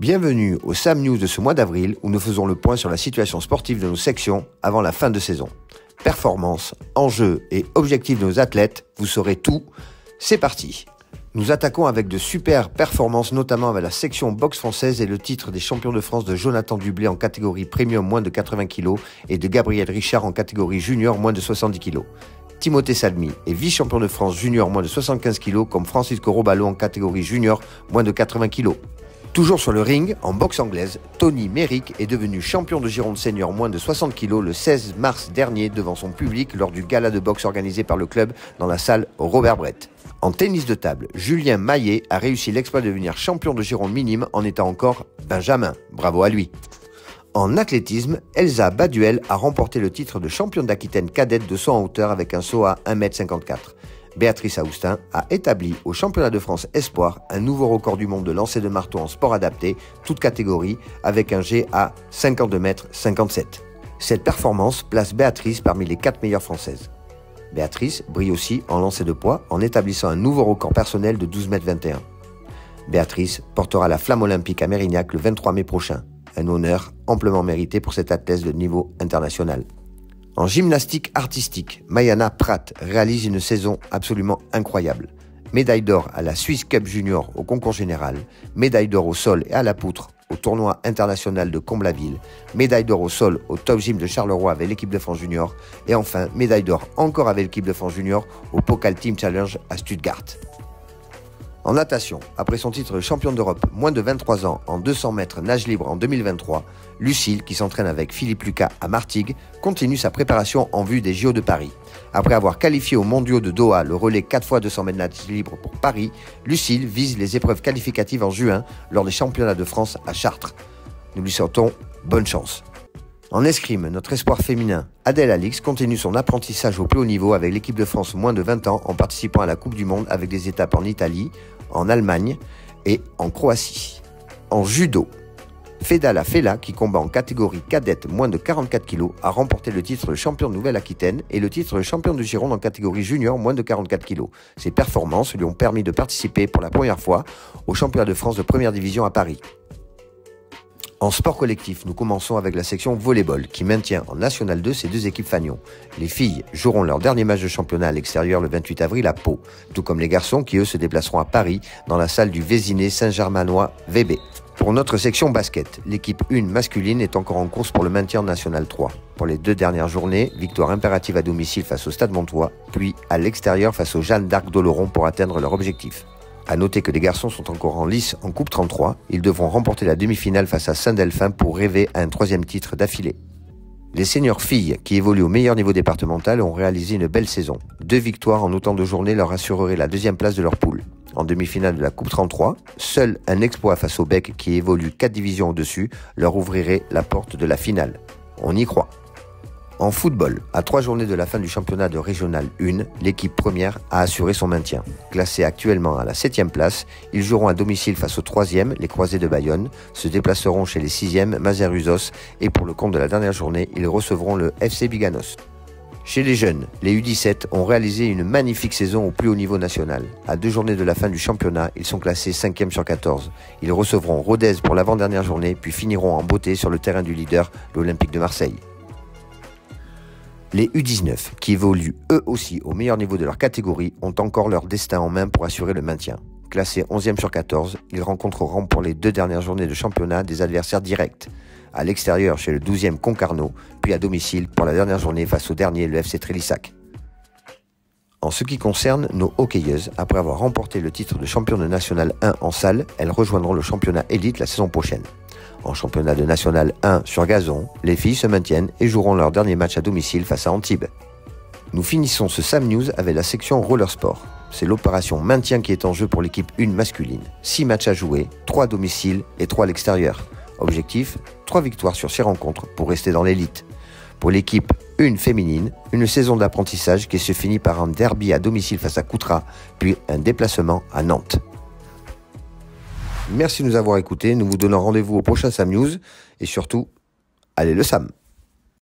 Bienvenue au Sam News de ce mois d'avril où nous faisons le point sur la situation sportive de nos sections avant la fin de saison. Performances, enjeux et objectifs de nos athlètes, vous saurez tout. C'est parti. Nous attaquons avec de super performances, notamment avec la section boxe française et le titre des champions de France de Jonathan Dublé en catégorie premium moins de 80 kg et de Gabriel Richard en catégorie junior moins de 70 kg. Timothée Salmi est vice-champion de France junior moins de 75 kg comme Francisco Robalo en catégorie junior moins de 80 kg. Toujours sur le ring, en boxe anglaise, Tony Merrick est devenu champion de Gironde senior moins de 60 kg le 16 mars dernier devant son public lors du gala de boxe organisé par le club dans la salle Robert Brett. En tennis de table, Julien Maillet a réussi l'exploit de devenir champion de Gironde minime en étant encore Benjamin. Bravo à lui. En athlétisme, Elsa Baduel a remporté le titre de championne d'Aquitaine cadette de saut en hauteur avec un saut à 1,54 m. Béatrice Aoustin a établi au championnat de France Espoir un nouveau record du monde de lancer de marteau en sport adapté, toute catégorie, avec un G à 52,57 m. Cette performance place Béatrice parmi les 4 meilleures françaises. Béatrice brille aussi en lancer de poids en établissant un nouveau record personnel de 12,21 m. Béatrice portera la flamme olympique à Mérignac le 23 mai prochain, un honneur amplement mérité pour cette athlète de niveau international. En gymnastique artistique, Mayana Pratt réalise une saison absolument incroyable. Médaille d'or à la Swiss Cup Junior au concours général, médaille d'or au sol et à la poutre au tournoi international de Comble-la-Ville, médaille d'or au sol au Top Gym de Charleroi avec l'équipe de France Junior et enfin médaille d'or encore avec l'équipe de France Junior au Pokal Team Challenge à Stuttgart. En natation, après son titre de championne d'Europe moins de 23 ans en 200 mètres nage libre en 2023, Lucille, qui s'entraîne avec Philippe Lucas à Martigues, continue sa préparation en vue des JO de Paris. Après avoir qualifié aux mondiaux de Doha le relais 4 x 200 mètres nage libre pour Paris, Lucille vise les épreuves qualificatives en juin lors des championnats de France à Chartres. Nous lui souhaitons bonne chance. En escrime, notre espoir féminin, Adèle Alix, continue son apprentissage au plus haut niveau avec l'équipe de France moins de 20 ans en participant à la Coupe du Monde avec des étapes en Italie, en Allemagne et en Croatie. En judo, Fedala Fela, qui combat en catégorie cadette moins de 44 kg, a remporté le titre de champion de Nouvelle-Aquitaine et le titre de champion de Gironde en catégorie junior moins de 44 kg. Ses performances lui ont permis de participer pour la première fois au championnat de France de première division à Paris. En sport collectif, nous commençons avec la section volleyball qui maintient en National 2 ses deux équipes fanions. Les filles joueront leur dernier match de championnat à l'extérieur le 28 avril à Pau, tout comme les garçons qui eux se déplaceront à Paris dans la salle du Vésiné Saint-Germanois VB. Pour notre section basket, l'équipe 1 masculine est encore en course pour le maintien en National 3. Pour les 2 dernières journées, victoire impérative à domicile face au Stade Montois, puis à l'extérieur face aux Jeanne d'Arc d'Oloron pour atteindre leur objectif. A noter que les garçons sont encore en lice en Coupe 33. Ils devront remporter la demi-finale face à Saint-Delphin pour rêver à un 3e titre d'affilée. Les seniors filles, qui évoluent au meilleur niveau départemental, ont réalisé une belle saison. 2 victoires en autant de journées leur assureraient la 2e place de leur poule. En demi-finale de la Coupe 33, seul un exploit face au Bec, qui évolue 4 divisions au-dessus, leur ouvrirait la porte de la finale. On y croit. En football, à 3 journées de la fin du championnat de Régional 1, l'équipe première a assuré son maintien. Classés actuellement à la 7e place, ils joueront à domicile face au 3e, les Croisés de Bayonne, se déplaceront chez les 6e, Mazaruzos, et pour le compte de la dernière journée, ils recevront le FC Biganos. Chez les jeunes, les U17 ont réalisé une magnifique saison au plus haut niveau national. À 2 journées de la fin du championnat, ils sont classés 5e sur 14. Ils recevront Rodez pour l'avant-dernière journée, puis finiront en beauté sur le terrain du leader, l'Olympique de Marseille. Les U19, qui évoluent eux aussi au meilleur niveau de leur catégorie, ont encore leur destin en main pour assurer le maintien. Classés 11e sur 14, ils rencontreront pour les 2 dernières journées de championnat des adversaires directs. À l'extérieur chez le 12e Concarneau, puis à domicile pour la dernière journée face au dernier, le FC Trélissac. En ce qui concerne nos hockeyeuses, après avoir remporté le titre de championne national 1 en salle, elles rejoindront le championnat élite la saison prochaine. En championnat de National 1 sur gazon, les filles se maintiennent et joueront leur dernier match à domicile face à Antibes. Nous finissons ce Sam News avec la section Roller Sport. C'est l'opération maintien qui est en jeu pour l'équipe 1 masculine. 6 matchs à jouer, 3 à domicile et 3 à l'extérieur. Objectif, 3 victoires sur 6 rencontres pour rester dans l'élite. Pour l'équipe 1 féminine, une saison d'apprentissage qui se finit par un derby à domicile face à Coutras, puis un déplacement à Nantes. Merci de nous avoir écoutés, nous vous donnons rendez-vous au prochain Sam News et surtout, allez le Sam!